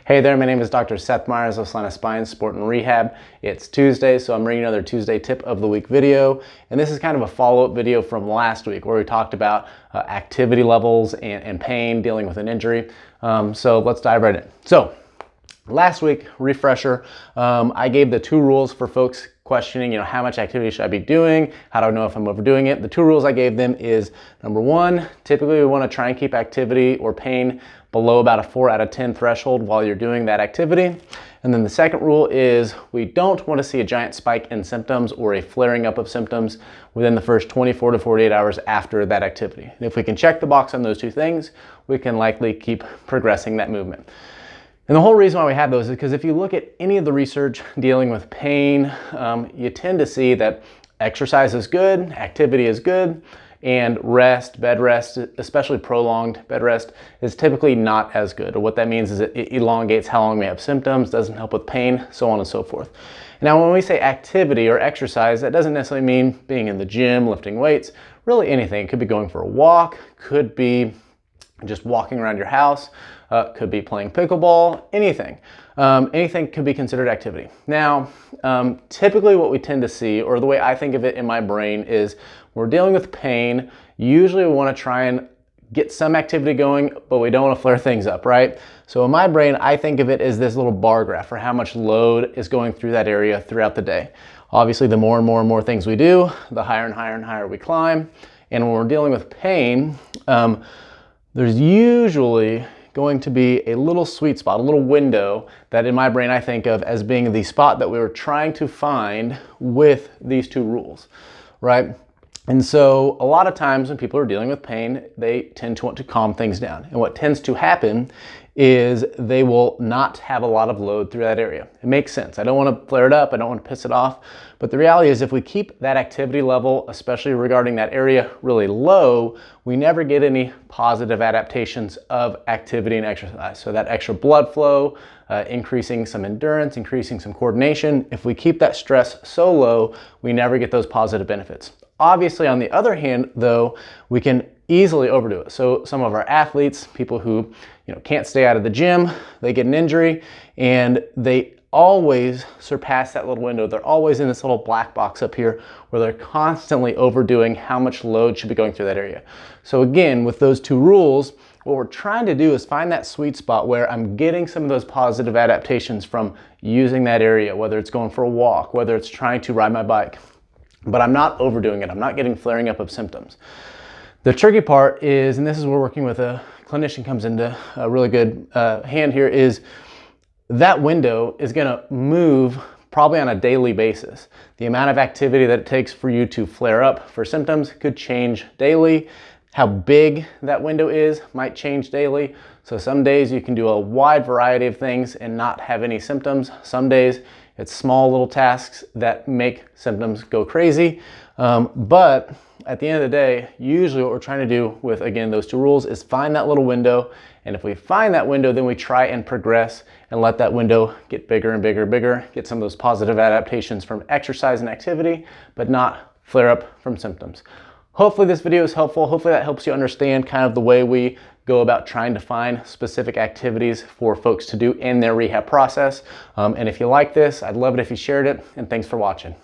Hey there, my name is Dr. Seth Myers of Salina Spine Sport and Rehab. It's Tuesday, so I'm bringing another Tuesday tip of the week video. And this is kind of a follow-up video from last week where we talked about activity levels and pain, dealing with an injury. So let's dive right in. So last week, refresher, I gave the 2 rules for folks questioning, how much activity should I be doing? How do I know if I'm overdoing it? The 2 rules I gave them is, number 1, typically we want to try and keep activity or pain below about a 4 out of 10 threshold while you're doing that activity. And then the second rule is we don't want to see a giant spike in symptoms or a flaring up of symptoms within the first 24 to 48 hours after that activity. And if we can check the box on those 2 things, we can likely keep progressing that movement. And the whole reason why we have those is because if you look at any of the research dealing with pain, you tend to see that exercise is good, activity is good, and rest, bed rest, especially prolonged bed rest, is typically not as good. Or what that means is it elongates how long we have symptoms, doesn't help with pain, so on and so forth. Now, when we say activity or exercise, that doesn't necessarily mean being in the gym, lifting weights, really anything. It could be going for a walk, could be just walking around your house, could be playing pickleball, anything. Anything could be considered activity. Now, typically what we tend to see, or the way I think of it in my brain, is we're dealing with pain. Usually we want to try and get some activity going, but we don't want to flare things up, right? So in my brain, I think of it as this little bar graph for how much load is going through that area throughout the day. Obviously, the more and more and more things we do, the higher and higher and higher we climb. And when we're dealing with pain, there's usually going to be a little sweet spot, a little window that in my brain I think of as being the spot that we were trying to find with these 2 rules, right? And so a lot of times when people are dealing with pain, they tend to want to calm things down. And what tends to happen is they will not have a lot of load through that area. It makes sense. I don't want to flare it up. I don't want to piss it off. But the reality is if we keep that activity level, especially regarding that area, really low, we never get any positive adaptations of activity and exercise. So that extra blood flow, increasing some endurance, increasing some coordination. If we keep that stress so low, we never get those positive benefits. Obviously, on the other hand, though, we can easily overdo it. So some of our athletes, people who can't stay out of the gym, they get an injury and they always surpass that little window. They're always in this little black box up here where they're constantly overdoing how much load should be going through that area. So again, with those 2 rules, what we're trying to do is find that sweet spot where I'm getting some of those positive adaptations from using that area, whether it's going for a walk, whether it's trying to ride my bike, but I'm not overdoing it. I'm not getting flaring up of symptoms. The tricky part is, and this is where working with a clinician comes into a really good hand here, is that window is going to move probably on a daily basis. The amount of activity that it takes for you to flare up for symptoms could change daily. How big that window is might change daily. So some days you can do a wide variety of things and not have any symptoms. Some days it's small little tasks that make symptoms go crazy. But at the end of the day, usually what we're trying to do with, again, those 2 rules is find that little window. And if we find that window, then we try and progress and let that window get bigger and bigger and bigger, get some of those positive adaptations from exercise and activity, but not flare up from symptoms. Hopefully this video is helpful. Hopefully that helps you understand kind of the way we go about trying to find specific activities for folks to do in their rehab process. And if you like this, I'd love it if you shared it, and thanks for watching.